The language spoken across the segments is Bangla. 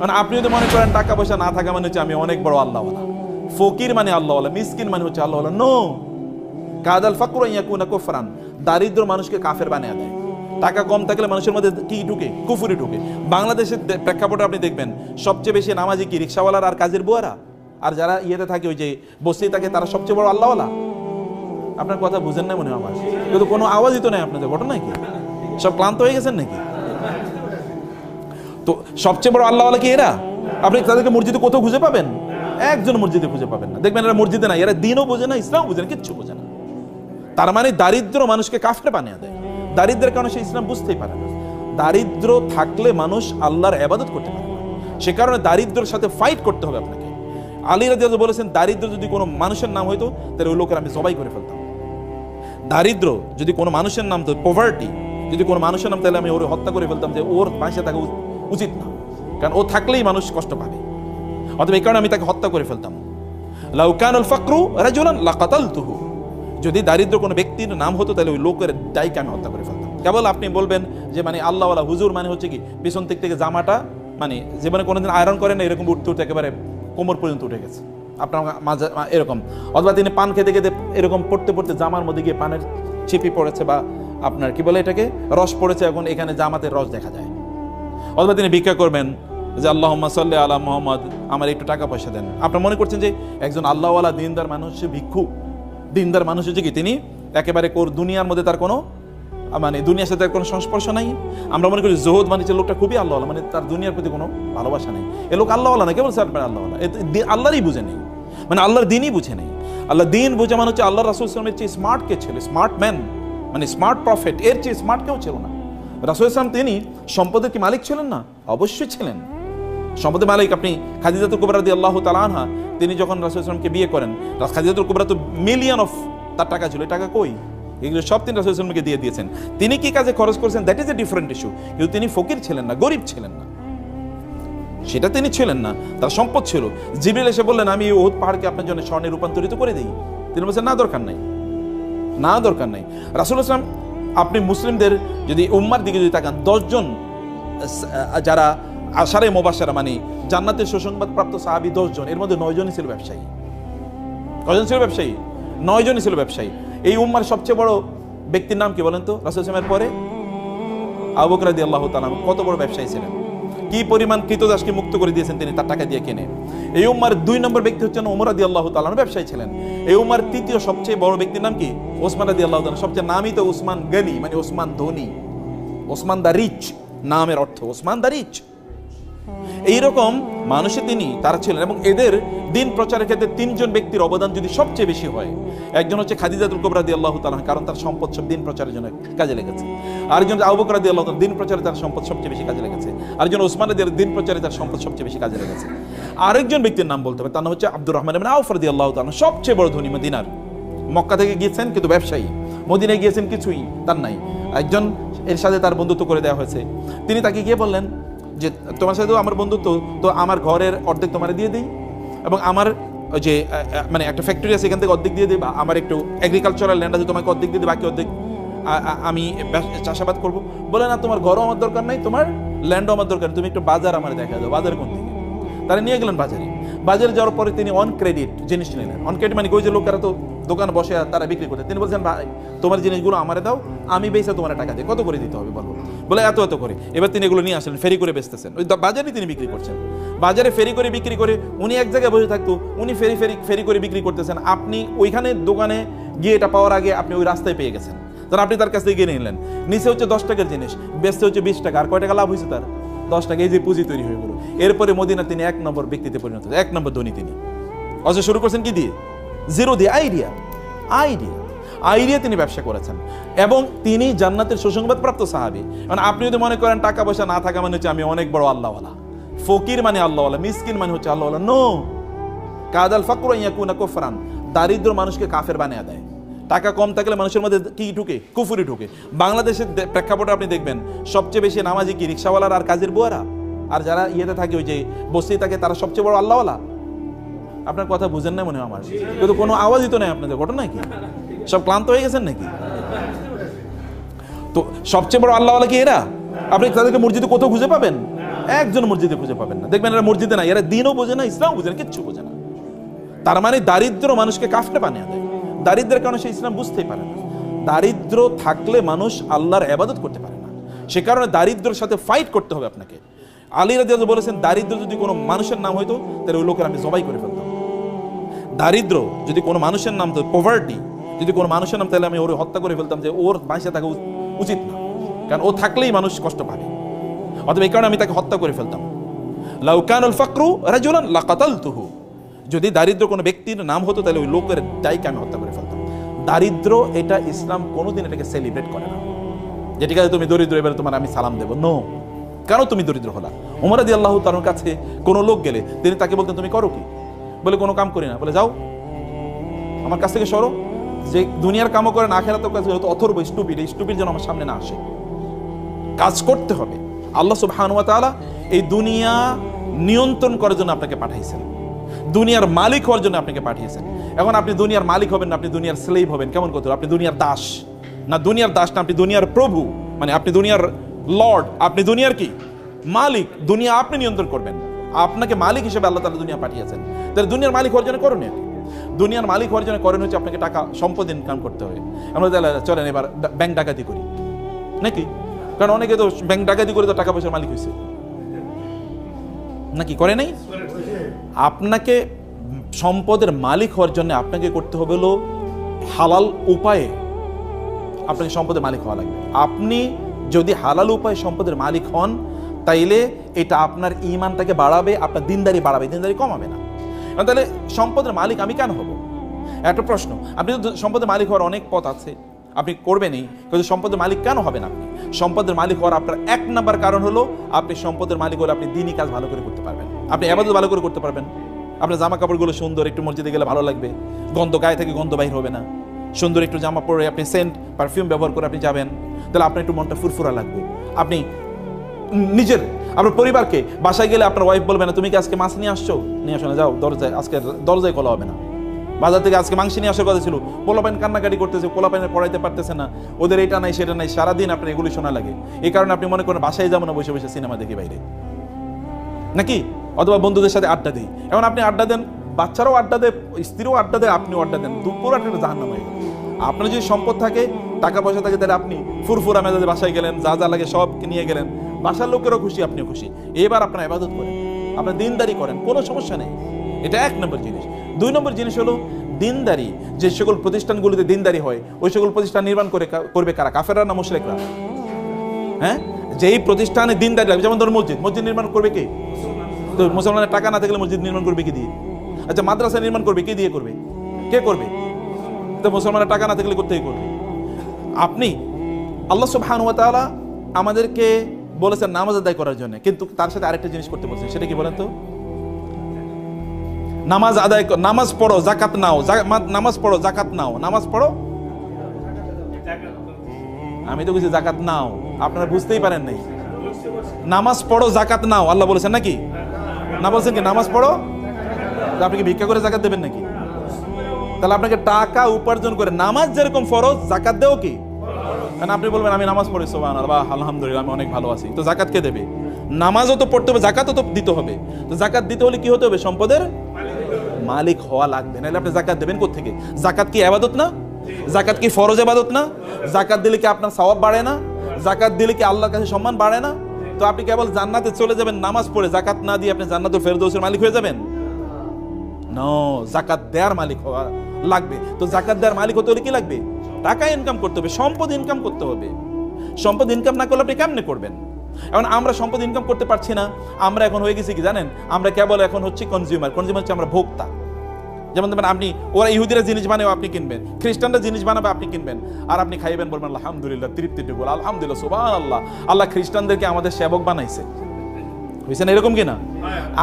মানে আপনি যদি মনে করেন টাকা পয়সা না থাকা মানে হচ্ছে আমি অনেক বড় আল্লাহওয়ালা, ফকির মানে আল্লাহওয়ালা, মিসকিন মানে হচ্ছে আল্লাহওয়ালা। নো, কাদাল ফাকরু ইয়াকুনা কুফরান, দারিদ্র মানুষকে কাফের বানিয়ে দেয়। টাকা কম থাকলে মানুষের মধ্যে কি ঢুকে? কুফরি ঢুকে। বাংলাদেশের প্রেক্ষাপটে আপনি দেখবেন সবচেয়ে বেশি নামাজি কি রিক্সাওয়ালার আর কাজের বুয়ারা, আর যারা ইয়েতে থাকে ওই যে বস্তি থাকে তারা সবচেয়ে বড় আল্লাহওয়ালা। আপনার কথা বুঝেন না মনে হয় আমার, কিন্তু কোনো আওয়াজই তো নেই আপনাদের, ঘটনা কি সব ক্লান্ত হয়ে গেছেন নাকি? তো সবচেয়ে বড় আল্লাহওয়ালা কি এরা? আপনি তাদেরকে মসজিদে কোথাও খুঁজে পাবেন? একজন মসজিদে খুঁজে পাবেন না। দেখবেন এরা মসজিদে না, এরা দিনও বোঝে না, ইসলাম বোঝে না, কিচ্ছু বোঝে না। তার মানে দারিদ্র মানুষকে কাফের বানিয়ে দেয়। দারিদ্রের কারণে সে ইসলাম বুঝতেই পারে না। দারিদ্র থাকলে মানুষ আল্লাহর ইবাদত করতে পারে না। সে কারণে দারিদ্রের সাথে ফাইট করতে হবে আপনাকে। আলী রাদিয়াল্লাহু বলেছেন, দারিদ্র যদি কোনো মানুষের নাম হইতো তাহলে ওই লোকের আমি জবাই করে ফেলতাম। দারিদ্র যদি কোনো মানুষের নাম, তো পভার্টি যদি কোনো মানুষের নাম, তাহলে আমি ওর হত্যা করে ফেলতাম, যে ওর বাঁচে থাকা উচিত না, কারণ ও থাকলেই মানুষ কষ্ট পাবে। অতএব এই কারণে আমি তাকে হত্যা করে ফেলতাম। লাউ কানাল ফাকরু রাজুলান লাকাতালতুহু, যদি দারিদ্র কোনো ব্যক্তির নাম হতো তাহলে ওই লোকের দায়কে আমি হত্যা করে ফেলতাম। কেবল আপনি বলবেন যে মানে আল্লাহওয়ালা হুজুর মানে হচ্ছে কি পিছন দিক থেকে জামাটা মানে জীবনে কোনোদিন আয়রন করেন না, এরকম উঠতে উঠতে একেবারে কোমর পর্যন্ত উঠে গেছে আপনার মাঝে এরকম, অথবা তিনি পান খেতে খেতে এরকম পড়তে পড়তে জামার মধ্যে গিয়ে পানের ছিপি পড়েছে, বা আপনার কি বলে এটাকে রস পড়েছে, এখন এখানে জামাতের রস দেখা যায়। অথবা তিনি ভিক্ষা করবেন যে আল্লাহুম্মা সাল্লি আলা মুহাম্মদ, আমার একটু টাকা পয়সা দেন। আপনারা মনে করছেন যে একজন আল্লাহওয়ালা দিনদার মানুষ ভিক্ষু? দিনদার মানুষ হচ্ছে কি তিনি একেবারে দুনিয়ার মধ্যে তার কোনো মানে দুনিয়ার সাথে কোনো সংস্পর্শ নাই। আমরা মনে করি জোহদ মানে যে লোকটা খুবই আল্লাহওয়ালা, মানে তার দুনিয়ার প্রতি কোনো ভালোবাসা নেই। এ লোক আল্লাহওয়ালা না, কেবল আল্লাহওয়ালা, আল্লাহরই বুঝে নেই, মানে আল্লাহর দিনই বুঝে নেই। আল্লাহ দিন বুঝে মানে হচ্ছে আল্লাহ রাসূল সাল্লাল্লাহু আলাইহি ওয়াসাল্লামের চেয়ে স্মার্ট কে ছিল? স্মার্ট ম্যান মানে স্মার্ট প্রফেট, এর চেয়ে স্মার্ট কেউ ছিল না। রাসূল সাল্লাল্লাহু আলাইহি ওয়াসাল্লাম তিনি সম্পদের কি মালিক ছিলেন না? অবশ্যই ছিলেন সম্পদের মালিক। আপনি খাদিজাতুল কুবরা রাদিয়াল্লাহু তাআলা আনহা, তিনি যখন রাসূল সাল্লাল্লাহু আলাইহি ওয়াসাল্লামকে বিয়ে করেন, খাদিজাতুল কুবরা তো মিলিয়ন অফ তার টাকা ছিল, এই টাকা কই? এগুলো সব তিনি রাসূল সাল্লাল্লাহু আলাইহি ওয়াসাল্লামকে দিয়ে দিয়েছেন। তিনি কি কাজে খরচ করেছেন that is a different issue, কিন্তু তিনি ফকির ছিলেন না, গরিব ছিলেন না, সেটা তিনি ছিলেন না। তার সম্পদ ছিল। জিবরিল এসে বললেন আমি উহুদ পাহাড়কে আপনার জন্য স্বর্ণে রূপান্তরিত করে দিই। তিনি বলছেন না, দরকার নাই, না দরকার নাই। রাসূলুল্লাহ সাল্লাল্লাহু আলাইহি ওয়াসাল্লাম, আপনি মুসলিমদের যদি উম্মার দিকে যদি তাকান, 10 জন যারা আশারে মুবাশশারা মানে জান্নাতের সুসংবাদ প্রাপ্ত সাহাবী 10 জন, এর মধ্যে 9 জনই ছিল ব্যবসায়ী। কয়জন ছিল ব্যবসায়ী? 9 জনই ছিল ব্যবসায়ী। এই উম্মার সবচেয়ে বড় ব্যক্তির নাম কি বলেন তো? রাসূল সাল্লাল্লাহু আলাইহি ওয়াসাল্লামের পরে আবু বকর রাদিয়াল্লাহু তাআলা কত বড় ব্যবসায়ী ছিলেন, কি পরিমাণ কৃতদাসকে মুক্ত করে দিয়েছেন তিনি তার টাকা দিয়ে কিনে। এই উম্মার 2 নম্বর ব্যক্তি হচ্ছেন ওমর রাদিয়াল্লাহু তাআলা, ব্যবসায়ী ছিলেন। এই উম্মার 3য় সবচেয়ে বড় ব্যক্তির নাম কি? ওসমান রাদিয়াল্লাহু তাআলা। সবচেয়ে নামই তো ওসমান গনি, মানে ওসমান ধনী, ওসমান দা রিচ, নামের অর্থ ওসমান দা রিচ। এইরকম মানুষে তিনি তারা ছিলেন। এবং এদের দিন প্রচারের ক্ষেত্রে 3 জন ব্যক্তির অবদান যদি সবচেয়ে বেশি হয়, একজন হচ্ছে খাদিজাতুল কুবরা রাদিয়াল্লাহু তাআলা, কারণ তার সম্পদ সব দিন প্রচারের জন্য কাজে লেগেছে। আরেকজন আবু বকর রাদিয়াল্লাহু তাআলা, দিন প্রচারে তার সম্পদ সবচেয়ে বেশি কাজে লেগেছে। আরেকজন ওসমান রাদিয়াল্লাহু, দিন প্রচারে তার সম্পদ সবচেয়ে বেশি কাজে লেগেছে। আরেকজন ব্যক্তির নাম বলতে হবে, তার নাম হচ্ছে আব্দুর রহমান ইবনে আউফ রাদিয়াল্লাহু তাআলা, সবচেয়ে বড় ধনী মদিনার। মক্কা থেকে গিয়েছেন কিন্তু ব্যবসায়ী, মদিনায় গিয়েছেন কিছুই তার নাই। একজন এর সাথে তার বন্ধুত্ব করে দেওয়া হয়েছে। তিনি তাকে গিয়ে বললেন যে তোমার সাথে আমার বন্ধুত্ব, তো আমার ঘরের অর্ধেক তোমার দিয়ে দিই, এবং আমার যে মানে একটা ফ্যাক্টরি আছে এখান থেকে অর্ধেক দিয়ে দিই, বা আমার একটু এগ্রিকালচারাল ল্যান্ড আছে তোমাকে অর্ধেক দিয়ে দিই, বাকি অর্ধেক আমি চাষাবাদ করবো। বলে না, তোমার ঘরও আমার দরকার নাই, তোমার ল্যান্ডও আমার দরকার, তুমি একটু বাজার আমার দেখা দাও। বাজার কোন দিকে? তারা নিয়ে গেলেন বাজারে। বাজারে যাওয়ার পরে তিনি অন ক্রেডিট জিনিস নিলেন। অন ক্রেডিট মানে ওই যে লোকেরা তো দোকানে বসে তারা বিক্রি করতে, তিনি বলছেন ভাই তোমার জিনিসগুলো আমারে দাও, আমি বেচে তোমার টাকা দিই। কত করে দিতে হবে বলো? বলে এত এত করে। এবার তিনি এগুলো নিয়ে আসলেন, ফেরি করে বেচতেছেন, ওই বাজারে তিনি বিক্রি করছেন। বাজারে ফেরি করে বিক্রি করে উনি এক জায়গায় বসে থাকতো, উনি ফেরি করে বিক্রি করতেছেন। আপনি ওইখানে দোকানে গিয়ে এটা পাওয়ার আগে আপনি ওই রাস্তায় পেয়ে গেছেন, তখন আপনি তার কাছ থেকে গিয়ে নিলেন। নিচে হচ্ছে 10 টাকার জিনিস, বেচতে হচ্ছে 20 টাকা, আর কয় টাকা লাভ হয়েছে তার? 10 টাকা। এই যে পুঁজি তৈরি হয়ে গেল। এরপরে মদিনা তিনি 1 নম্বর ব্যক্তিতে পরিণত, 1 নম্বর ধনী তিনি। অথচ শুরু করছেন কি দিয়ে? জিরো দিয়ে, আইডিয়া তিনি ব্যবসা করেছেন, এবং তিনি জান্নাতের সুসংবাদ প্রাপ্ত সাহাবী। মানে আপনি যদি মনে করেন টাকা পয়সা না থাকা মানে হচ্ছে আমি অনেক বড় আল্লাহওয়ালা, ফকির মানে আল্লাহওয়ালা, মিসকিন মানে হচ্ছে আল্লাহওয়ালা। নো, কাদাল ফাকরু ইয়াকুনা কুফরান, দারিদ্র মানুষকে কাফের বানিয়ে দেয়। টাকা কম থাকলে মানুষের মধ্যে কি ঢুকে? কুফরি ঢুকে। বাংলাদেশের প্রেক্ষাপটে আপনি দেখবেন সবচেয়ে বেশি নামাজি কি রিক্সাওয়ালার আর কাজের বুয়ারা, আর যারা ইয়েতে থাকে ওই যে বস্তি থাকে তারা সবচেয়ে বড় আল্লাহওয়ালা। আপনার কথা বুঝেন না মনে হয় আমার, কিন্তু কোনো আওয়াজই তো নেই আপনাদের, ঘটনা কি সব ক্লান্ত হয়ে গেছেন নাকি? তো সবচেয়ে বড় আল্লাহওয়ালা কি এরা? আপনি তাদেরকে মসজিদে কোথাও খুঁজে পাবেন? একজন মসজিদে খুঁজে পাবেন না। দেখবেন এরা মসজিদে না, এরা দিনও বোঝে না, ইসলাম বোঝে না, কিচ্ছু বোঝে না। তার মানে দারিদ্র মানুষকে কাফের বানিয়ে দেয়। দারিদ্রের কারণে সে ইসলাম বুঝতেই পারে না। দারিদ্র থাকলে মানুষ আল্লাহর ইবাদত করতে পারে না। সে কারণে দারিদ্রের সাথে ফাইট করতে হবে আপনাকে। আলী রাদিয়াল্লাহু বলেছেন, দারিদ্র যদি কোনো মানুষের নাম হইতো তাহলে ওই লোকের আমি জবাই করে ফেলতাম। দারিদ্র যদি কোনো মানুষের নাম হতো, পভার্টি যদি কোনো মানুষের নাম, তাহলে আমি ওর হত্যা করে ফেলতাম, যে ওর বাঁচে থাকা উচিত না, কারণ ও থাকলেই মানুষ কষ্ট পাবে। অথবা এই কারণে আমি তাকে হত্যা করে ফেলতাম। লাউ কানাল ফাকরু রাজুলান লাকাতালতুহু, যদি দারিদ্র কোনো ব্যক্তির নাম হতো তাহলে ওই লোকের দায়কে আমি হত্যা করে ফেলতাম। দারিদ্র এটা ইসলাম কোনোদিন এটাকে সেলিব্রেট করে না, যে ঠিক আছে তুমি দরিদ্র, এবারে তোমার আমি সালাম দেবো। নো, কেন তুমি দরিদ্র হলা? ওমর রাদিয়াল্লাহু তাআলার কাছে কোনো লোক গেলে তিনি তাকে বলতেন, তুমি করো কি? বলে কোনো কাম করি না। বলে যাও আমার কাছ থেকে সরো, যে দুনিয়ার কামও করে না, আখিরাতের কাছে হয়তো অথর্ব স্টুপিড, এই স্টুপিড যেন আমার সামনে না আসে। কাজ করতে হবে। আল্লাহ সুবহানাহু ওয়া তাআলা এই দুনিয়া নিয়ন্ত্রণ করার জন্য আপনাকে পাঠাইছেন, দুনিয়ার মালিক হওয়ার জন্য আপনাকে পাঠিয়েছেন। এখন আপনি দুনিয়ার মালিক হবেন না, আপনি দুনিয়ার স্লেভ হবেন। কেমন করতে হবে? আপনি দুনিয়ার দাস না, দুনিয়ার দাস না, আপনি দুনিয়ার প্রভু, মানে আপনি দুনিয়ার লর্ড, আপনি দুনিয়ার কি মালিক। দুনিয়া আপনি নিয়ন্ত্রণ করবেন, আপনাকে মালিক হিসেবে আল্লাহ তাআলা দুনিয়া পাঠিয়েছেন। তাহলে দুনিয়ার মালিক হওয়ার জন্য করণীয় কি? দুনিয়ার মালিক হওয়ার জন্য করণীয় হচ্ছে আপনাকে টাকা সম্পদ ইনকাম করতে হবে। আমরা চলেন এবার ব্যাংক ডাকাতি করি নাকি? কারণ অনেকে তো ব্যাংক ডাকাতি করে তো টাকা পয়সার মালিক হয়েছে, নাকি করে নাই? আপনাকে সম্পদের মালিক হওয়ার জন্য আপনাকে করতে হবে হলো হালাল উপায়ে আপনাকে সম্পদের মালিক হওয়া লাগবে। আপনি যদি হালাল উপায়ে সম্পদের মালিক হন, তাইলে এটা আপনার ঈমানটাকে বাড়াবে, আপনার দিনদারি বাড়াবে, দিনদারি কমাবে না। তাহলে সম্পদের মালিক আমি কেন হব? একটা প্রশ্ন। আপনি তো সম্পদের মালিক হওয়ার অনেক পথ আছে, আপনি করবেনই, কিন্তু সম্পদের মালিক কেন হবেন? আপনি সম্পদের মালিক হওয়ার আপনার এক নাম্বার কারণ হলো, আপনি সম্পদের মালিক হলে আপনি দিনই কাজ ভালো করে করতে পারবেন, আপনি ইবাদত ভালো করে করতে পারবেন। আপনার জামা কাপড়গুলো সুন্দর, একটু মসজিদে গেলে ভালো লাগবে, গন্ধ গায়ে থেকে গন্ধ বাইর হবে না। সুন্দর একটু জামা পরে আপনি সেন্ট পারফিউম ব্যবহার করে আপনি যাবেন, তাহলে আপনার একটু মনটা ফুরফুরা লাগবে। আপনি নিজের আপনার পরিবারকে বাসায় গেলে আপনার ওয়াইফ বলবে না, তুমি কি আজকে মাছ নিয়ে আসছো? নিয়ে আসো না, যাও দরজায়, আজকে দরজায় খোলা হবে না। বাজার থেকে আজকে মাংস নিয়ে আসার কথা ছিল, পোলাপাইন কান্নাকাটি করতেছে, পোলাপাইনে পড়াইতে পারতেছে না, ওদের এটা নাই সেটা নাই, সারাদিন আপনার এগুলি শোনা লাগে। এই কারণে আপনি মনে করেন বাসায় যাবো না, বসে বসে সিনেমা দেখি বাইরে, নাকি? অথবা বন্ধুদের সাথে আড্ডা দিই। এখন আপনি আড্ডা দেন, বাচ্চারাও আড্ডা দেয়, স্ত্রীও আড্ডা দেয়, আপনিও আড্ডা দেন, দুপুর একটা জাহান্নাম হয়ে গেল। আপনার যদি সম্পদ থাকে, টাকা পয়সা থাকে, তাহলে আপনি ফুরফুরা মেজাজে বাসায় গেলেন, যা যা লাগে সব নিয়ে গেলেন, বাসার লোকেরও খুশি, আপনিও খুশি। এবার আপনার ইবাদত করেন, আপনার দিনদারি করেন, কোনো সমস্যা নেই। এটা এক নম্বর জিনিস। দুই নম্বর জিনিস হলো দিনদারি। যে সকল প্রতিষ্ঠানগুলিতে দিনদারি হয়, ওই সকল প্রতিষ্ঠান নির্মাণ করবে কারা? কাফেররা না মুশরিকরা? হ্যাঁ, যেই প্রতিষ্ঠানে দিনদারি লাগবে, যেমন ধরুন মসজিদ নির্মাণ করবে কে? তো মুসলমানের টাকা না থাকলে মসজিদ নির্মাণ করবে কি দিয়ে? আচ্ছা, মাদ্রাসা নির্মাণ করবে কে দিয়ে করবে? কে করবে? তো মুসলমানের টাকা না থাকলে কোত্থেকে করবে? আপনি আল্লাহ সুবহানাহু ওয়া তাআলা আমাদেরকে বলেছেন নামাজ আদায় করার জন্য, কিন্তু তার সাথে আরেকটা জিনিস করতে বলছেন, সেটা কি বলেন তো? নামাজ আদায়, নামাজ পড়ো, যাকাত নাও, নামাজ পড়ো, যাকাত নাও, নামাজ পড়ো। আমি তো কিছু যাকাত নাও, আপনারা বুঝতেই পারেন নাই। নামাজ পড়ো, যাকাত নাও, আল্লাহ বলেছেন নাকি? না বলছেন কি নামাজ পড়ো? আপনি কি ভিক্ষা করে যাকাত দেবেন নাকি? তাহলে আপনাকে টাকা উপার্জন করে নামাজ যেরকম ফরজ, যাকাত দেও কি? কারণ আপনি বলবেন আমি নামাজ পড়ি, সুবহানাল্লাহ, আলহামদুলিল্লাহ, আমি অনেক ভালো আছি। তো যাকাত কে দেবে? নামাজও তো পড়তে হবে, যাকাতও তো দিতে হবে। তো যাকাত দিতে হলে কি হতে হবে? সম্পদের মালিক হওয়া লাগবে, নাহলে আপনি যাকাত দেবেন কোত্থেকে? যাকাত কি ইবাদত না? যাকাত কি ফরজ ইবাদত না? যাকাত দিলে কি আপনার সওয়াব বাড়ে না? যাকাত দিলে কি আল্লাহর কাছে সম্মান বাড়ে না? তো আপনি কেবল জান্নাতে চলে যাবেন নামাজ পড়ে, যাকাত না দিয়ে আপনি জান্নাতুল ফেরদৌসের মালিক হয়ে যাবেন? নো, যাকাত দেওয়ার মালিক হওয়া লাগবে। তো যাকাত দেওয়ার মালিক হতে হলে কি লাগবে? টাকা ইনকাম করতে হবে, সম্পদ ইনকাম করতে হবে। সম্পদ ইনকাম না করলে আপনি কেমনে করবেন? এখন আমরা সম্পদ ইনকাম করতে পারছি না, আমরা এখন হয়ে গেছি কি জানেন? আমরা কেবল এখন হচ্ছে কনজিউমার হচ্ছে আমরা ভোক্তা। যেমন দেখবেন আপনি, ওরা ইহুদিরা জিনিস বানাবে আপনি কিনবেন, খ্রিস্টানরা জিনিস বানাবে আপনি কিনবেন, আর আপনি খাইবেন, বলবেন আলহামদুলিল্লাহ, তৃপ্তিতে বল আলহামদুলিল্লাহ, সুবহানাল্লাহ, আল্লাহ খ্রিস্টানদেরকে আমাদের সেবক বানাইছে। বুঝছেন এরকম কিনা?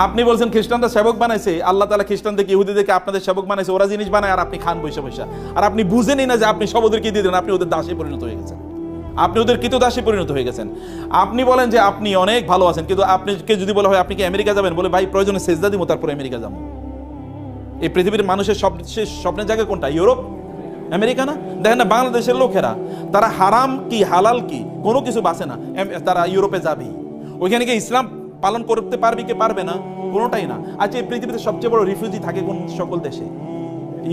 আপনি বলছেন খ্রিস্টানরা সেবক বানাইছে, আল্লাহ তাআলা খ্রিস্টানদেরকে ইহুদিদেরকে আপনাদের সেবক বানাইছে, ওরা জিনিস বানায় আর আপনি খান বৈশা বৈশা, আর আপনি বুঝেনই না যে আপনি সব ওদেরকে দিয়ে দেন, আপনি ওদের দাসে পরিণত হয়ে গেছেন, আপনি ওদের কৃতদাসে পরিণত হয়ে গেছেন। আপনি বলেন যে আপনি অনেক ভালো আছেন, কিন্তু আপনাকে যদি বলা হয় আপনি কি আমেরিকা যাবেন, বলে ভাই প্রয়োজনে সেজদা দিব তারপর আমেরিকা যাবো। এই পৃথিবীর মানুষের সবচেয়ে স্বপ্নের জায়গা কোনটা? ইউরোপ, আমেরিকা না? দেখেন না বাংলাদেশের লোকেরা, তারা হারাম কি হালাল কি কোনো কিছু বাঁচে না, তারা ইউরোপে যাবেই। ওইখানে গিয়ে ইসলাম পালন করতে পারবে কি পারবে না, কোনোটাই না। আচ্ছা, এই পৃথিবীতে সবচেয়ে বড় রিফিউজি থাকে কোন সকল দেশে?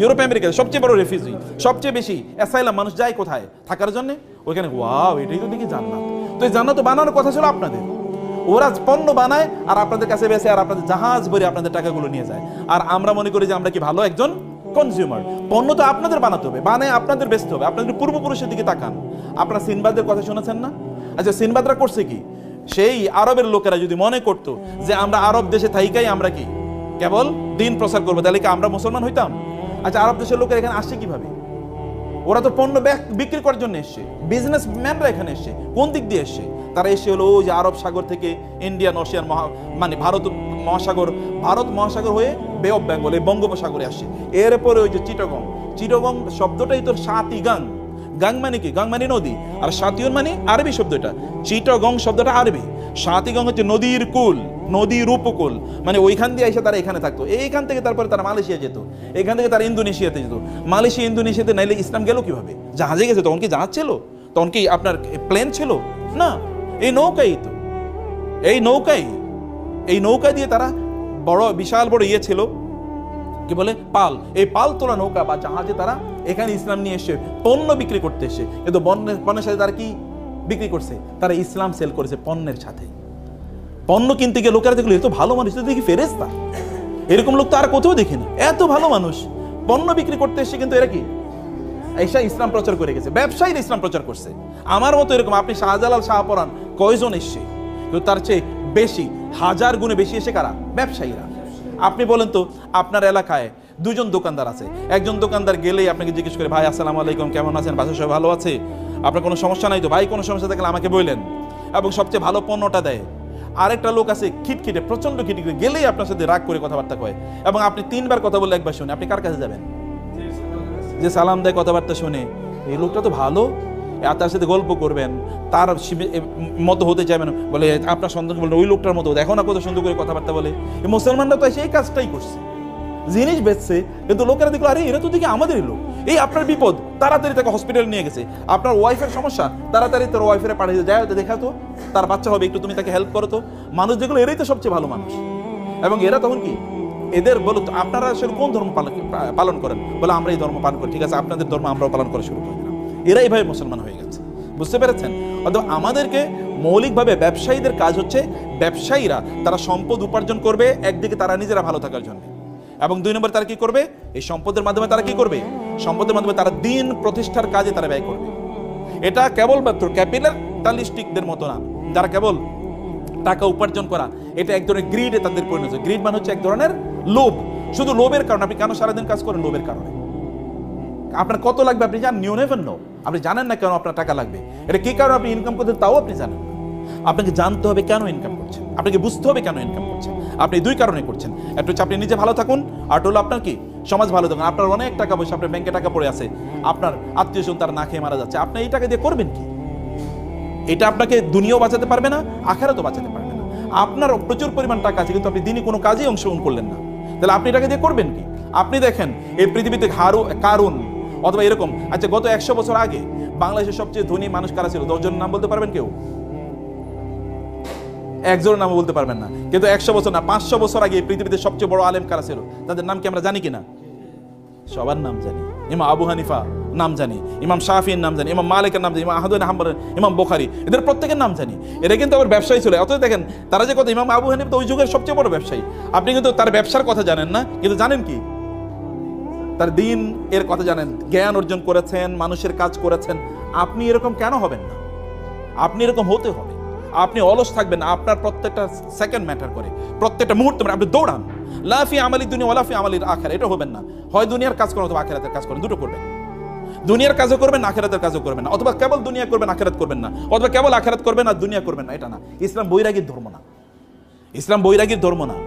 ইউরোপ আমেরিকাতে সবচেয়ে বড় রেফিউজি, সবচেয়ে বেশি অ্যাসাইলাম মানুষ যায় কোথায় থাকার জন্য? ওইখানে। ওয়াও, এটাই তো দেখি জান্নাত। তো এই জান্নাত বানানোর কথা ছিল আপনাদের। ওরা পণ্য বানায় আর আপনাদের কাছে বেসে, আর আপনাদের জাহাজ ভরে আপনাদের টাকাগুলো নিয়ে যায়। আর আমরা মনে করি যে আমরা কি ভালো একজন কনজিউমার। পণ্য তো আপনাদের বানাতে হবে, বানায় আপনাদের বেচতে হবে। আপনাদের পূর্বপুরুষের দিকে তাকান। আপনারা সিনবাদের কথা শুনেছেন না? আচ্ছা, সিনবাদরা করছে কি? সেই আরবের লোকেরা যদি মনে করতো যে আমরা আরব দেশে থাইকাই আমরা কি কেবল দিন প্রচার করবো, তাহলে কি আমরা মুসলমান হইতাম? আচ্ছা, আরব দেশের লোকেরা এখানে আসছে কিভাবে? ওরা তো পণ্য বিক্রি করার জন্য এসছে। বিজনেসম্যানরা এখানে এসছে কোন দিক দিয়ে এসছে? তারা এসে হলো ওই যে আরব সাগর থেকে ইন্ডিয়ান ওশিয়ান মানে ভারত মহাসাগর হয়ে বে অফ বেঙ্গল, এই বঙ্গোপসাগরে আসছে। এরপরে ওই যে চিটগং শব্দটাই তোর সাতি গাং। গাং মানে কি? গাং মানে নদী, আর সাতিউন মানে আরবি শব্দটা। চিটগং শব্দটা আরবি, সাতিগং হচ্ছে নদীর কুল, নদীর উপকূল। মানে ওইখান দিয়ে এসে তারা এখানে থাকতো। এইখান থেকে তারপরে তারা মালয়েশিয়া যেত, এখান থেকে তারা ইন্দোনেশিয়াতে যেত। মালয়েশিয়া ইন্দোনেশিয়াতে নাইলে ইসলাম গেল কিভাবে? জাহাজে গেছে। তখন কি জাহাজ ছিল? তখন কি আপনার প্লেন ছিল? না, এই নৌকাই তো। এই নৌকা দিয়ে তারা বড় বিশাল বড় ইয়ে ছিল, কি বলে, পাল। এই পাল তোলা নৌকা বা জাহাজে তারা এখানে ইসলাম নিয়ে এসে পণ্য বিক্রি করতে এসে, কিন্তু পণ্যের সাথে তারা কি বিক্রি করছে? তারা ইসলাম সেল করেছে পণ্যের সাথে। পণ্য কিনতে গিয়ে লোকেরা দেখলো এত ভালো মানুষ, তো দেখি ফেরেশতা, এরকম লোক তো আর কোথাও দেখি না। এত ভালো মানুষ পণ্য বিক্রি করতে এসে, কিন্তু এরা কি এসা ইসলাম প্রচার করে গেছে। ব্যবসায়ীরা ইসলাম প্রচার করছে। আমার মতো এরকম আপনি শাহজালাল শাহপরান কয়জন এসছে? কিন্তু তার চেয়ে বেশি, হাজার গুণে বেশি এসে কারা? ব্যবসায়ীরা। আপনি বলেন তো, আপনার এলাকায় দুজন দোকানদার আছে। একজন দোকানদার গেলেই আপনাকে জিজ্ঞেস করে, ভাই আসসালামু আলাইকুম, কেমন আছেন, বাসা সবাই ভালো আছে, আপনার কোনো সমস্যা নাই তো? ভাই কোনো সমস্যা থাকলে আমাকে বললেন, এবং সবচেয়ে ভালো পণ্যটা দেয়। আরেকটা লোক আছে খিটখিটে, প্রচন্ড খিটখিটে, গেলেই আপনার সাথে রাগ করে কথাবার্তা কয়, এবং আপনি 3 বার কথা বললে 1 বার শুনে। আপনি কার কাছে যাবেন? যে সালাম দেয়, কথাবার্তা শুনে, এই লোকটা তো ভালো, তার সাথে গল্প করবেন, তার মতো হতে চাইবেন, বলে আপনার সন্তানকে বলবেন ওই লোকটার মতো, দেখো না কত সুন্দর করে কথাবার্তা বলে। এই মুসলমানরা তো সেই কাজটাই করছে, জিনিস বেচছে, কিন্তু লোকেরা দেখলো আরে এরা তো দেখি আমাদেরই লোক। এই আপনার বিপদ, তাড়াতাড়ি তাকে হসপিটালে নিয়ে গেছে। আপনার ওয়াইফের সমস্যা, তাড়াতাড়ি তোর ওয়াইফের পাঠিয়ে যায়, দেখা তো তার বাচ্চা হবে, একটু তুমি তাকে হেল্প করো তো। মানুষ যেগুলো, এরাই তো সবচেয়ে ভালো মানুষ। এবং এরা তখন কি, এদের বলো তো আপনারা আসলে কোন ধর্ম পালন করেন? বলে আমরা এই ধর্ম পালন করি। ঠিক আছে, আপনাদের ধর্ম আমরাও পালন করা শুরু করি। এরা এইভাবে মুসলমান হয়ে গেছে। বুঝতে পেরেছেন? অথবা আমাদেরকে মৌলিকভাবে ব্যবসায়ীদের কাজ হচ্ছে, ব্যবসায়ীরা তারা সম্পদ উপার্জন করবে একদিকে তারা নিজেরা ভালো থাকার জন্য, এবং 2 নম্বর তারা কি করবে? এই সম্পদের মাধ্যমে তারা কি করবে? সম্পদের মাধ্যমে তারা দিন প্রতিষ্ঠার কাজে তারা ব্যয় করবে। এটা কেবলমাত্র ক্যাপিটালিস্টিকদের মতো না, যারা কেবল টাকা উপার্জন করা, এটা এক ধরনের গ্রিডে তাদের পরিণত। গ্রিড মানে হচ্ছে এক ধরনের লোভ। শুধু লোভের কারণে আপনি কেন সারাদিন কাজ করেন? লোভের কারণে। আপনার কত লাগবে আপনি জানেন? You never know. আপনি জানেন না কেন আপনার টাকা লাগবে, এটা কি কারণে আপনি ইনকাম করতেন তাও আপনি জানেন। আপনাকে জানতে হবে কেন ইনকাম করছেন, আপনাকে বুঝতে হবে কেন ইনকাম করছেন। আপনি 2 কারণে করছেন। একটা হচ্ছে আপনি নিজে ভালো থাকুন, আর হলো আপনার কি সমাজ ভালো থাকুন। আপনার অনেক টাকা পয়সা, আপনার ব্যাংকে টাকা পড়ে আছে, আপনার আত্মীয় স্বজন তারা না খেয়ে মারা যাচ্ছে, আপনি এই টাকা দিয়ে করবেন কি? এটা আপনাকে দুনিয়াও বাঁচাতে পারবে না, আখিরাতও বাঁচাতে পারবে না। আপনার প্রচুর পরিমাণ টাকা আছে, কিন্তু আপনি দিনই কোনো কাজেই অংশগ্রহণ করলেন না, তাহলে আপনি টাকা দিয়ে করবেন কি? আপনি দেখেন এই পৃথিবীতে কারুন অথবা এরকম, আচ্ছা গত 100 বছর আগে বাংলাদেশের সবচেয়ে ধনী মানুষ কারা ছিল? 10 জনের নাম বলতে পারবেন কেউ? 1 জনের নাম বলতে পারবেন না। কিন্তু 100 বছর না, 500 বছর আগে এই পৃথিবীতে সবচেয়ে বড় আলেম কারা ছিল? তাদের নাম কি আমরা জানি কিনা? সবার নাম জানি। ইমাম আবু হানিফা নাম জানি, ইমাম শাফির নাম জানি, ইমাম মালিকের নাম জানি, ইমাম আহমদ বিন হাম্বল, ইমাম বুখারী, এদের প্রত্যেকের নাম জানি। এরা কিন্তু আবার ব্যবসায়ী ছিল। অতএব দেখেন তারা যে কথা, ইমাম আবু হানিফা তো ওই যুগের সবচেয়ে বড় ব্যবসায়ী। আপনি কিন্তু তার ব্যবসার কথা জানেন না, কিন্তু জানেন কি? তার দিন এর কথা জানেন, জ্ঞান অর্জন করেছেন, মানুষের কাজ করেছেন। আপনি এরকম কেন হবেন না? আপনি এরকম হতে হবে। আপনি অলস থাকবেন না, আপনার প্রত্যেকটা সেকেন্ড ম্যাটার করে, প্রত্যেকটা মুহূর্ত আপনি দৌড়ান। লাফি আমালি দুনিয়া ওয়ালাফি আমালির আখিরা, এটা হবেন না। হয় দুনিয়ার কাজ করেন অথবা আখিরাতের কাজ করেন, দুটো করবেন। দুনিয়ার কাজও করবেন, আখিরাতের কাজও করবেন না, অথবা কেবল দুনিয়া করবেন আখিরাত করবেন না, অথবা কেবল আখিরাত করবেন আর দুনিয়া করবেন না। এটা না, ইসলাম বৈরাগীর ধর্ম না। ইসলাম বৈরাগীর ধর্ম না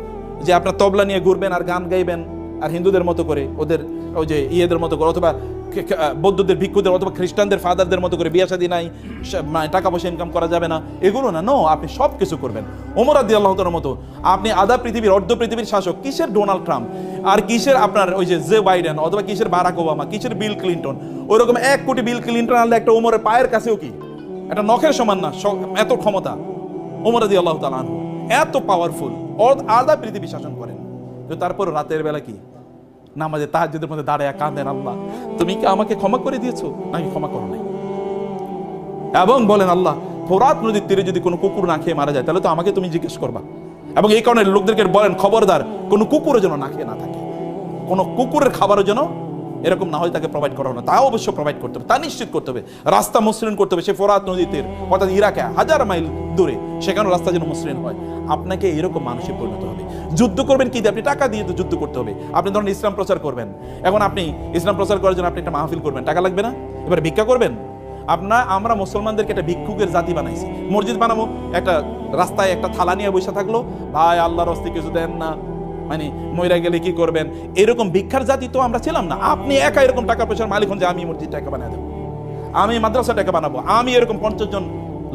যে আপনার তবলা নিয়ে ঘুরবেন আর গান গাইবেন, আর হিন্দুদের মতো করে, ওদের ওই যে ইয়েদের মতো করে, অথবা বৌদ্ধদের ভিক্ষুদের অথবা খ্রিস্টানদের ফাদারদের মতো করে বিয়ে শাদী নাই, টাকা পয়সা ইনকাম করা যাবে না, এগুলো না। নো, আপনি সব কিছু করবেন ওমর রাদিয়াল্লাহু তাআলার মতো। আপনি আধা পৃথিবীর, অর্ধ পৃথিবীর শাসক। কিসের ডোনাল্ড ট্রাম্প, আর কিসের আপনার ওই যে বাইডেন, অথবা কিসের বারাক ওবামা, কিসের বিল ক্লিন্টন। ওইরকম 1 কোটি বিল ক্লিন্টন আনলে একটা ওমরের পায়ের কাছেও কি একটা নখের সমান না, এত ক্ষমতা ওমর রাদিয়াল্লাহু তাআলা আনহু। এত পাওয়ারফুল, আলাদা পৃথিবী শাসন করেন, কিন্তু তারপর রাতের বেলা কি নামাজে তাহাজ্জুদের মধ্যে দাঁড়ায় কাঁদেন, আল্লাহ তুমি কি আমাকে ক্ষমা করে দিয়েছো নাকি ক্ষমা করো নাই? এবং বলেন আল্লাহ ফোরাত নদীর তীরে যদি কোনো কুকুর না খেয়ে মারা যায় তাহলে তো আমাকে তুমি জিজ্ঞেস করবা। এবং এই কারণে লোকদেরকে বলেন খবরদার কোনো কুকুরও যেন না খেয়ে না থাকে, কোনো কুকুরের খাবারও যেন এরকম না হয় তাকে প্রোভাইড করা না, তা অবশ্য প্রোভাইড করতে হবে, তা নিশ্চিত করতে হবে। রাস্তা মসৃণ করতে হবে, সে ফোরাত নদীর তীর অর্থাৎ ইরাকে 1000 মাইল দূরে, সেখানে রাস্তা যেন মসৃণ হয়। আপনাকে এরকম মানুষে পরিণত হবে। যুদ্ধ করবেন কি দিয়ে? আপনি টাকা দিয়ে তো যুদ্ধ করতে হবে। আপনি ধরেন ইসলাম প্রচার করবেন, এখন আপনি ইসলাম প্রচার করার জন্য আপনি একটা মাহফিল করবেন, টাকা লাগবে না? এবার ভিক্ষা করবেন? আমরা মুসলমানদেরকে একটা ভিক্ষুকের জাতি বানাইছি। মসজিদ বানাবো, একটা রাস্তায় একটা থালা নিয়ে বসে থাকলো, ভাই আল্লাহর রাস্তে কিছু দেন না, মানে মইরা গেলে কি করবেন, এরকম ভিক্ষার জাতি তো আমরা ছিলাম না। আপনি একা এরকম টাকা পয়সার মালিক হন যে আমি মসজিদ টাকা বানিয়ে দেবো, আমি মাদ্রাসা টাকা বানাবো, আমি এরকম 50 জন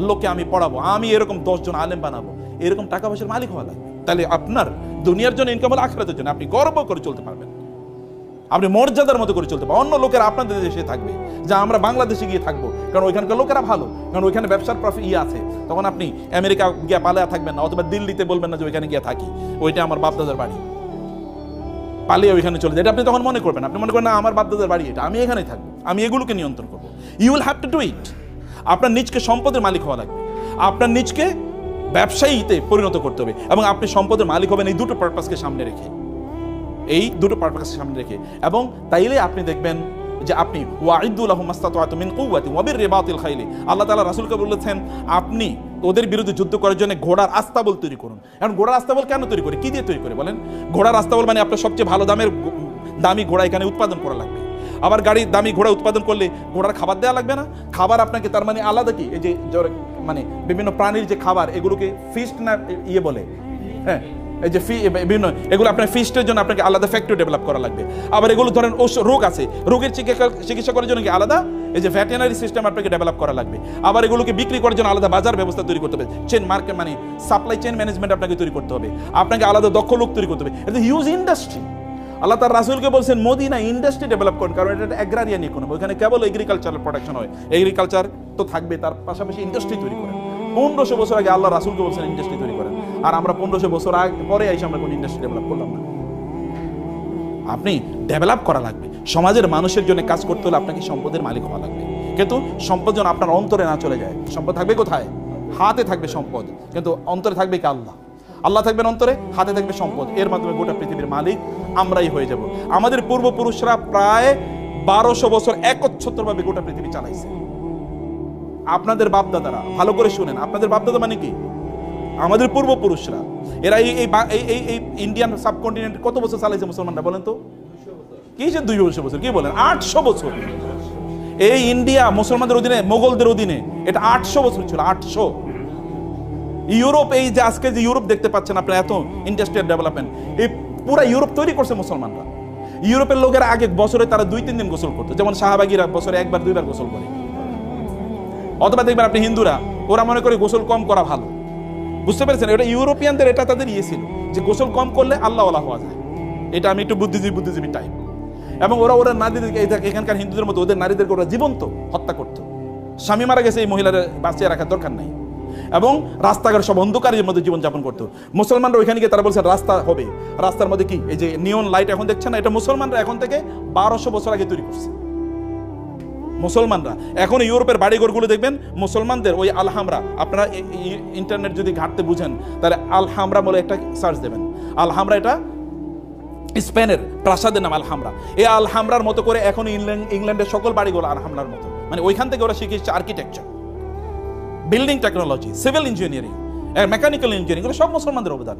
লোককে আমি পড়াবো, আমি এরকম 10 জন আলেম বানাবো, এরকম টাকা পয়সার মালিক হওয়া লাগবে। তাহলে আপনার দুনিয়ার জন্য ইনকাম হলে আখিরাতের জন্য আপনি গর্ব করে চলতে পারবেন, আপনি মর্যাদার মতো করে চলতে পারবেন। অন্য লোকেরা আপনাদের দেশে থাকবে, যা আমরা বাংলাদেশে গিয়ে থাকবো, কারণ ওইখানকার লোকেরা ভালো, কারণ ওইখানে ব্যবসার প্রফিট আছে। তখন আপনি আমেরিকা গিয়ে পালিয়ে থাকবেন না, অথবা দিল্লিতে বলবেন না যে ওইখানে গিয়ে থাকি, ওইটা আমার বাপদাদার বাড়ি, পালিয়ে ওইখানে চলে যায়, এটা আপনি তখন মনে করবেন। আপনি মনে করেন না আমার বাপদাদার বাড়ি এটা, আমি এখানেই থাকবো, আমি এগুলোকে নিয়ন্ত্রণ করবো। You will have to do it. আপনার নিজকে সম্পদের মালিক হওয়া লাগবে, আপনার নিজকে ব্যবসায়ীতে পরিণত করতে হবে, এবং আপনি সম্পদের মালিক হবেন এই দুটো পারপাসকে সামনে রেখে, এই দুটো পারপাসকে সামনে রেখে। এবং তাইলে আপনি দেখবেন যে আপনি ওয়াইদু লাহুম মাসতাতআতু মিন কুওয়াতি ওয়া বিররিবাতিল খাইলি, আল্লাহ তাআলা রাসূলকে বলেছেন আপনি ওদের বিরুদ্ধে যুদ্ধ করার জন্য ঘোড়ার আস্তাবল তৈরি করুন। এখন ঘোড়ার আস্তাবল কেন তৈরি করে, কি দিয়ে তৈরি করে বলেন? ঘোড়ার আস্তাবল মানে আপনার সবচেয়ে ভালো দামি ঘোড়া এখানে উৎপাদন করা লাগবে। আবার গাড়ির দামি ঘোড়া উৎপাদন করলে ঘোড়ার খাবার দেওয়া লাগবে না? খাবার আপনাকে তার মানে আলাদা কি, এই যে মানে বিভিন্ন প্রাণীর যে খাবার এগুলোকে ফিস্ট না ইয়ে বলে, হ্যাঁ এই যে বিভিন্ন এগুলো আপনার ফিস্টের জন্য আপনাকে আলাদা ফ্যাক্টরি ডেভেলপ করা লাগবে। আবার এগুলো ধরেন রোগ আছে, রোগের চিকিৎসা করার জন্য কি আলাদা এই যে ভেটেরিনারি সিস্টেম আপনাকে ডেভেলপ করা লাগবে। আবার এগুলোকে বিক্রি করার জন্য আলাদা বাজার ব্যবস্থা তৈরি করতে হবে, চেন মার্কেট মানে সাপ্লাই চেন ম্যানেজমেন্ট আপনাকে তৈরি করতে হবে, আপনাকে আলাদা দক্ষ লোক তৈরি করতে হবে। এটা হিউজ ইন্ডাস্ট্রি। আল্লাহ তার রাসূলকে বলছেন মদিনা ইন্ডাস্ট্রি ডেভেলপ করুন, কারণ এটা অ্যাগ্রারিয়ান ইকোনমি, ওখানে কেবল এগ্রিকালচারাল প্রোডাকশন হয়, এগ্রিকালচার তো থাকবে, তার পাশাপাশি ইন্ডাস্ট্রি তৈরি করেন। 1500 বছর আগে আল্লাহ রাসূলকে বলছেন ইন্ডাস্ট্রি তৈরি করেন, আর আমরা 1500 বছর পরে এসে আমরা কোন ইন্ডাস্ট্রি ডেভেলপ করলাম না। আপনি ডেভেলপ করা লাগবে, সমাজের মানুষের জন্য কাজ করতে হলে আপনাকে সম্পদের মালিক হওয়া লাগবে। কিন্তু সম্পদ যেন আপনার অন্তরে না চলে যায়। সম্পদ থাকবে কোথায়? হাতে থাকবে সম্পদ, কিন্তু অন্তরে থাকবে কি আল্লাহ। আল্লাহ থাকবেন অন্তরে, হাতে থাকবে সম্পদ, এর মাধ্যমে গোটা পৃথিবীর মালিক আমরাই হয়ে যাব। আমাদের পূর্বপুরুষরা প্রায় 1200 বছর একচ্ছত্রভাবে গোটা পৃথিবী চালাইছে। আপনাদের বাপদাদারা, ভালো করে শুনেন, আপনাদের বাপদাদা মানে কি? আমাদের পূর্বপুরুষরা। এরা এই ইন্ডিয়ান সাবকন্টিনেন্ট কত বছর চালাইছে মুসলমানরা বলেন তো? কি যে 200 বছর, কি বলেন 800 বছর। এই ইন্ডিয়া মুসলমানদের অধীনে, মোগলদের অধীনে, এটা 800 বছর ছিল, 800। ইউরোপ, এই যে আজকে যে ইউরোপ দেখতে পাচ্ছেন আপনারা, এত ইন্ডাস্ট্রিয়াল ডেভেলপমেন্ট, এই পুরো ইউরোপ তৈরি করছে মুসলমানরা। ইউরোপের লোকেরা আগে বছরে তারা 2-3 দিন গোসল করতো, যেমন শাহবাগীরা বছরে 1-2 বার গোসল করে। অথবা দেখবেন আপনি হিন্দুরা, ওরা মনে করে গোসল কম করা ভালো। বুঝতে পেরেছেন? এটা ইউরোপিয়ানদের, এটা তাদের ইয়ে ছিল যে গোসল কম করলে আল্লাহ ওয়ালা হওয়া যায়। এটা আমি একটু বুদ্ধিজীবী টাইপ। এবং ওরা নারীদেরকে, এখানকার হিন্দুদের মতো ওদের নারীদেরকে ওরা জীবন্ত হত্যা করতো। স্বামী মারা গেছে, এই মহিলারা বাঁচিয়ে রাখার দরকার নাই। এবং রাস্তাঘাট সব অন্ধকারের মধ্যে জীবনযাপন করতো। মুসলমানরা ওইখানে গিয়ে তারা বলছে রাস্তা হবে, রাস্তার মধ্যে কি এই যে নিয়ন লাইট এখন দেখছেন না, এটা মুসলমানরা এখন থেকে 1200 বছর আগে তৈরি করছে। মুসলমানরা এখন ইউরোপের বাড়িঘরগুলো দেখবেন মুসলমানদের, ওই আলহামরা, আপনারা ইন্টারনেট যদি ঘাটতে বুঝেন তাহলে আলহামরা বলে একটা সার্চ দেবেন। আলহামরা এটা স্পেনের প্রাসাদের নাম আলহামরা। এই আলহামরার মতো করে এখন ইংল্যান্ডের সকল বাড়িগুলো আলহামরার মতো, মানে ওইখান থেকে ওরা শিখেছে architecture, building technology, civil engineering, mechanical engineering, এগুলো সব মুসলমানদের অবদান।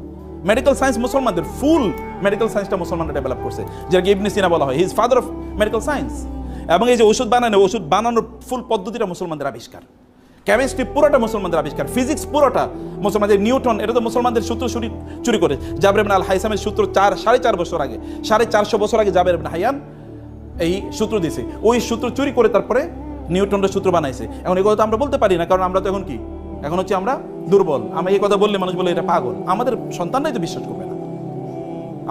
মেডিকেল সায়েন্স মুসলমানদের, ফুল মেডিকেল সায়েন্সটা মুসলমানরা ডেভেলপ করছে, যাকে ইবনে সিনা বলা হয়, he is father of medical science. এবং এই যে ওষুধ বানানোর ফুল পদ্ধতিটা মুসলমানদের আবিষ্কার, কেমিস্ট্রি পুরোটা মুসলমানদের আবিষ্কার, ফিজিক্স পুরোটা মুসলমানদের, নিউটন এটা তো মুসলমানদের সূত্র চুরি করে জাবের ইবনে আল হাইসামের সূত্র 450 বছর আগে, 450 বছর আগে জাবের ইবনে হাইয়ান এই সূত্র দিয়েছে। ওই সূত্র চুরি করে তারপরে নিউটনের সূত্র বানাইছে। এখন এই কথা তো আমরা বলতে পারি না, কারণ আমরা তো এখন কি, এখন হচ্ছে আমরা দুর্বল। আমরা এই কথা বললে মানুষ বলে এটা পাগল। আমাদের সন্তানরাই তো বিশ্বাস করবে না,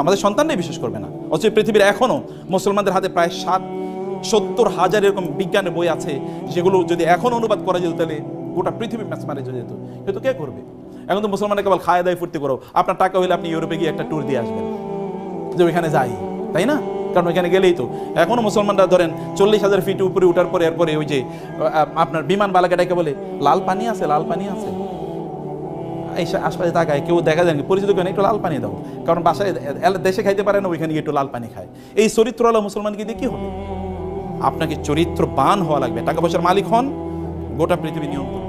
আমাদের সন্তানরাই বিশ্বাস করবে না। অথচ পৃথিবীর এখনো মুসলমানদের হাতে প্রায় 70,000 এরকম বিজ্ঞানের বই আছে, যেগুলো যদি এখন অনুবাদ করা যেত তাহলে গোটা পৃথিবী ম্যাচমারে যেত। কিন্তু কে করবে? এখন তো মুসলমানরা কেবল খায় দায় ফুর্তি করো, আপনার টাকা হইলে আপনি ইউরোপে গিয়ে একটা ট্যুর দিয়ে আসবেন যে ওইখানে যাই, তাই না? কারণ ওইখানে গেলেই তো এখনো মুসলমানরা ধরেন 40,000 ফিট উপরে উঠার পরে এরপরে ওই যে আপনার বিমান বালাকে ডাকে বলে লাল পানি আছে, লাল পানি আছে, এই আশপাশে তাকায়, কেউ দেখা যায় পরিচিত কেউ একটু লাল পানি দাও, কারণ বাসায় দেশে খাইতে পারে না, ওইখানে গিয়ে একটু লাল পানি খায়। এই চরিত্র হলো মুসলমানকে দিয়ে কি হবে? আপনাকে চরিত্রবান হওয়া লাগবে, টাকা পয়সার মালিক হন, গোটা পৃথিবী নিয়ন্ত্রণ।